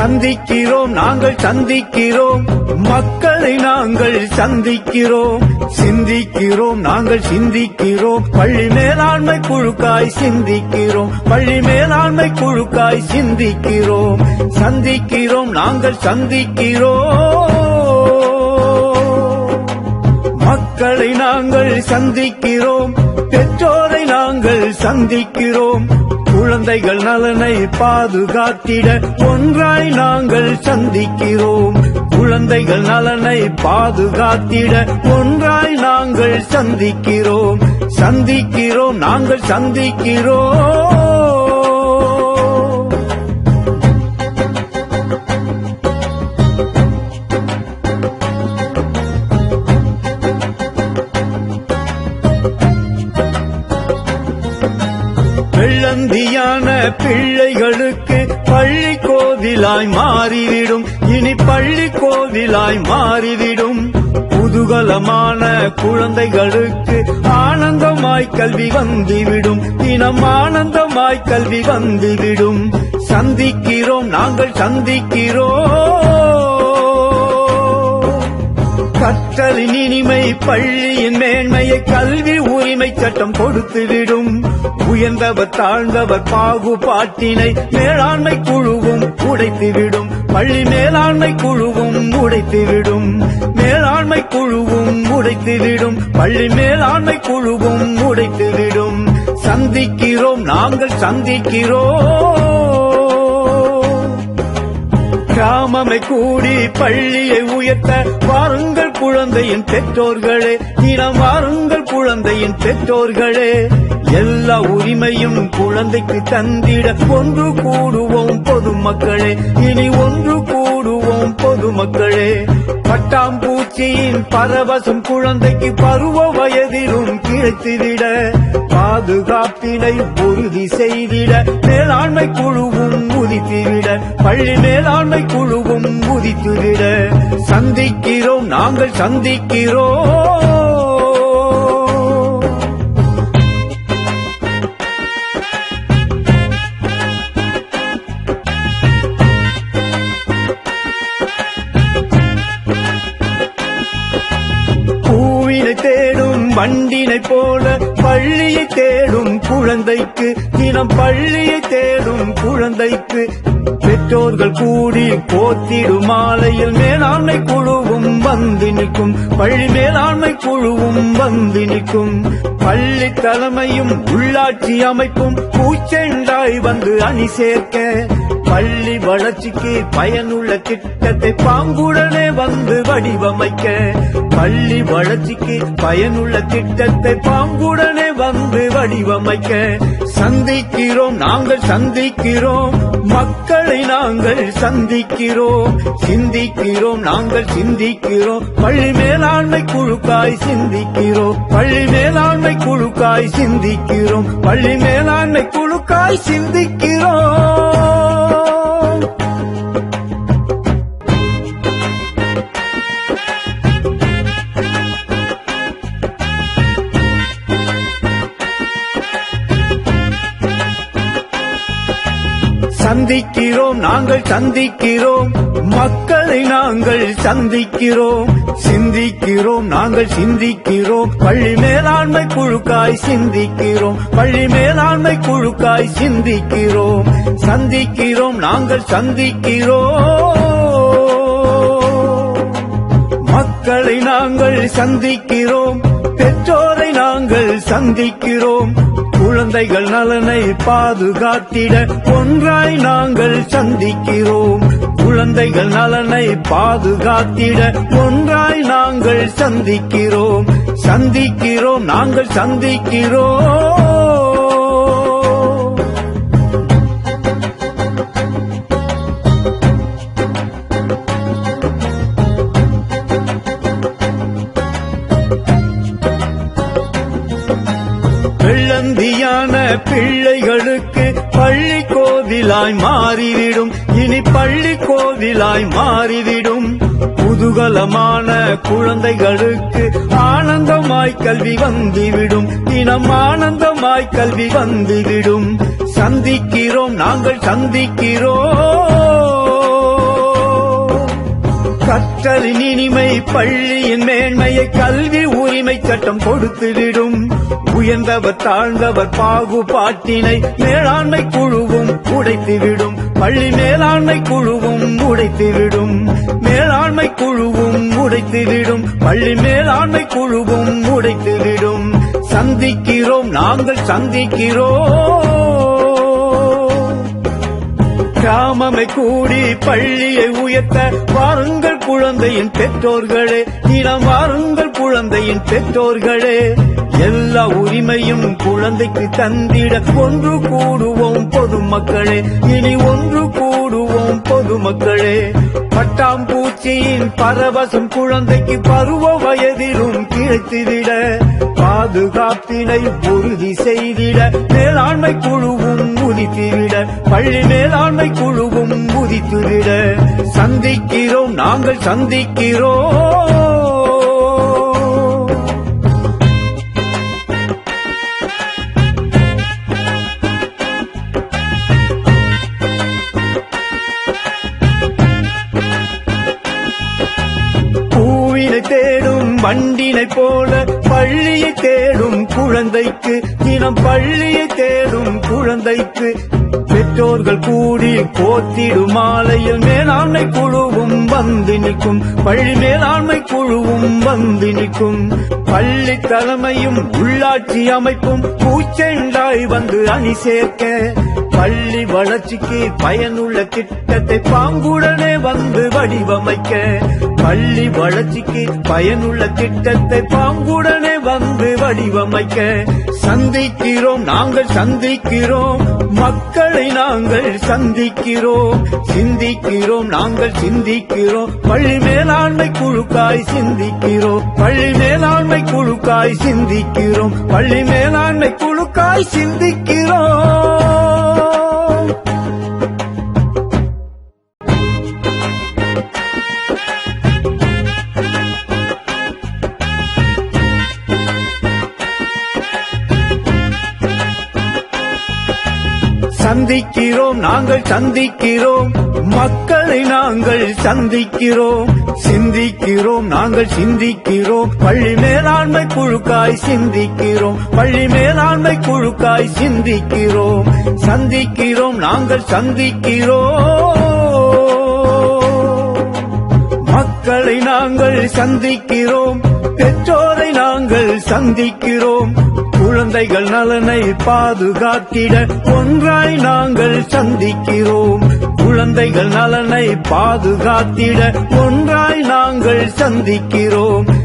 சந்திக்கிறோம் நாங்கள் சந்திக்கிறோம், மக்களை நாங்கள் சந்திக்கிறோம். சிந்திக்கிறோம் நாங்கள் சிந்திக்கிறோம், பள்ளி மேலாண்மை குழுக்காய் சிந்திக்கிறோம். பள்ளி மேலாண்மை குழுக்காய் சிந்திக்கிறோம். சந்திக்கிறோம் நாங்கள் சந்திக்கிறோம், மக்களை நாங்கள் சந்திக்கிறோம். பெற்றோரை நாங்கள் சந்திக்கிறோம். குழந்தைகள் நலனை பாதுகாத்திட ஒன்றாய் நாங்கள் சந்திக்கிறோம். குழந்தைகள் நலனை பாதுகாத்திட ஒன்றாய் நாங்கள் சந்திக்கிறோம். சந்திக்கிறோம் நாங்கள் சந்திக்கிறோம். வெள்ளந்தியான பிள்ளைகளுக்கு பள்ளி கோவிலாய் மாறிவிடும், இனி பள்ளி கோவிலாய் மாறிவிடும். குதூகலமான குழந்தைகளுக்கு ஆனந்தமாய் கல்வி வந்துவிடும், தினம் ஆனந்தமாய் கல்வி வந்துவிடும். சந்திக்கிறோம் நாங்கள் சந்திக்கிறோம், கற்றலின் இனிமை பள்ளியின் மேன்மையை கல்வி உரிமை சட்டம் கொடுத்துவிடும். உயர்ந்தவர் தாழ்ந்தவர் பாகுபாட்டினை மேலாண்மை குழுவும் உடைத்துவிடும். பள்ளி மேலாண்மை குழுவும் உடைத்துவிடும். மேலாண்மை குழுவும் உடைத்துவிடும். பள்ளி மேலாண்மை குழுவும் உடைத்துவிடும். சந்திக்கிறோம் நாங்கள் சந்திக்கிறோம், கிராமமை கூடி பள்ளியை உயர்த்த வாருங்கள் குழந்தையின் பெற்றோர்களே, தினம் வாருங்கள் குழந்தையின் பெற்றோர்களே. எல்லா உரிமையும் குழந்தைக்கு தந்திட ஒன்று கூடுவோம் பொதுமக்களே, இனி ஒன்று கூடுவோம் பொதுமக்களே. பட்டாம்பூச்சியின் பரவசம் குழந்தைக்கு பருவ வயதிலும் கிடைத்துவிட பாதுகாப்பினை உறுதி செய்திட மேலாண்மை குழுவும் உதித்துவிட பள்ளி மேலாண்மை குழுவும் உதித்துவிட. சந்திக்கிறோம் நாங்கள் சந்திக்கிறோம், தேடும் வண்டினை போல பள்ளியை தேடும் குழந்தைக்கு, தினம் பள்ளியை தேடும் குழந்தைக்கு. பெற்றோர்கள் கூடி போத்திடும் மாலையில் மேலாண்மை குழுவும் வந்து நிற்கும். பள்ளி மேலாண்மை குழுவும் வந்து நிற்கும். பள்ளி தலைமையும் உள்ளாட்சி அமைப்பும் பூச்செண்டாய் வந்து அணி சேர்க்க பள்ளி வளர்ச்சிக்கு பயனுள்ள திட்டத்தை பாங்குடனே வந்து வடிவமைக்க. பள்ளி வளர்ச்சிக்கு பயனுள்ள திட்டத்தை பாங்குடனே வந்து வடிவமைக்க. சந்திக்கிறோம் நாங்கள் சந்திக்கிறோம், மக்களை நாங்கள் சந்திக்கிறோம். சிந்திக்கிறோம் நாங்கள் சிந்திக்கிறோம், பள்ளி மேலாண்மை குழுக்காய் சிந்திக்கிறோம். பள்ளி மேலாண்மை குழுக்காய் சிந்திக்கிறோம். பள்ளி மேலாண்மை குழுக்காய் சிந்திக்கிறோம். சந்திக்கிறோம் நாங்கள் சந்திக்கிறோம், மக்களை நாங்கள் சந்திக்கிறோம். சிந்திக்கிறோம் நாங்கள் சிந்திக்கிறோம், பள்ளி மேலாண்மை குழுக்காய் சிந்திக்கிறோம். பள்ளி மேலாண்மை குழுக்காய் சிந்திக்கிறோம். சந்திக்கிறோம் நாங்கள் சந்திக்கிறோம், மக்களை நாங்கள் சந்திக்கிறோம். பெற்றோரை நாங்கள் சந்திக்கிறோம். குழந்தைகள் நலனை பாதுகாத்திட ஒன்றாய் நாங்கள் சந்திக்கிறோம். குழந்தைகள் நலனை பாதுகாத்திட ஒன்றாய் நாங்கள் சந்திக்கிறோம். சந்திக்கிறோம் நாங்கள் சந்திக்கிறோம், வெள்ளந்தியான பிள்ளைகளுக்கு பள்ளி கோவிலாய் மாறிவிடும், இனி பள்ளி கோவிலாய் மாறிவிடும். குதூகலமான குழந்தைகளுக்கு ஆனந்தமாய் கல்வி வந்துவிடும், தினம் ஆனந்தமாய் கல்வி வந்துவிடும். சந்திக்கிறோம் நாங்கள் சந்திக்கிறோம், கற்றலின் இனிமை பள்ளியின் மேன்மையை கல்வி உரிமை சட்டம் கொடுத்துவிடும். உயர்ந்தவர் தாழ்ந்தவர் பாகுபாட்டினை மேலாண்மை குழுவும் உடைத்துவிடும். பள்ளி மேலாண்மை குழுவும் உடைத்துவிடும். மேலாண்மை குழுவும் உடைத்துவிடும். பள்ளி மேலாண்மை குழுவும் உடைத்துவிடும். சந்திக்கிறோம், நாங்கள் சந்திக்கிறோம். கிராமமை கூடி பள்ளியை உயர்த்த வாருங்கள் குழந்தையின் பெற்றோர்களே, இனம் வாருங்கள் குழந்தையின் பெற்றோர்களே. எல்லா உரிமையும் குழந்தைக்கு தந்திட ஒன்று கூடுவோம் பொதுமக்களே, இனி ஒன்று கூடுவோம் பொதுமக்களே. பட்டாம்பூச்சியின் பரவசம் குழந்தைக்கு பருவ வயதிலும் கிடைத்துவிட பாதுகாப்பினை உறுதி செய்திட மேலாண்மை குழுவும் உதித்துவிட பள்ளி மேலாண்மை குழுவும் உதித்துவிட சந்திக்கிறோம், நாங்கள் சந்திக்கிறோம். தேடும் வண்டினை போல பள்ளியை தேடும் குழந்தைக்கு, தினம் பள்ளியை தேடும் குழந்தைக்கு பெற்றோர்கள் கூடி போத்திடும் மாலையில் மேலாண்மை குழுவும் வந்து நிற்கும். பள்ளி மேலாண்மை குழுவும் வந்து நிற்கும். பள்ளி தலைமையும் உள்ளாட்சி அமைப்பும் பூச்செண்டாய் வந்து அணி சேர்க்க பள்ளி வளர்ச்சிக்கு பயனுள்ள திட்டத்தை பாங்குடனே வந்து வடிவமைக்க. பள்ளி வளர்ச்சிக்கு பயனுள்ள திட்டத்தை பாங்குடனே வந்து வடிவமைக்க. சந்திக்கிறோம், நாங்கள் சந்திக்கிறோம். மக்களை நாங்கள் சந்திக்கிறோம். சிந்திக்கிறோம், நாங்கள் சிந்திக்கிறோம். பள்ளி மேலாண்மை குழுக்காய் சிந்திக்கிறோம். பள்ளி மேலாண்மை குழுக்காய் சிந்திக்கிறோம். பள்ளி மேலாண்மை குழுக்காய் சிந்திக்கிறோம். சந்திக்கிறோம், நாங்கள் சந்திக்கிறோம். மக்களை நாங்கள் சந்திக்கிறோம். சிந்திக்கிறோம், நாங்கள் சிந்திக்கிறோம். பள்ளி மேலாண்மை குழுக்காய் சிந்திக்கிறோம். பள்ளி மேலாண்மை குழுக்காய் சிந்திக்கிறோம். சந்திக்கிறோம், நாங்கள் சந்திக்கிறோம். மக்களை நாங்கள் சந்திக்கிறோம். பெற்றோரை நாங்கள் சந்திக்கிறோம். குழந்தைகள் நலனை பாதுகாத்திட ஒன்றாய் நாங்கள் சந்திக்கிறோம். குழந்தைகள் நலனை பாதுகாத்திட ஒன்றாய் நாங்கள் சந்திக்கிறோம்.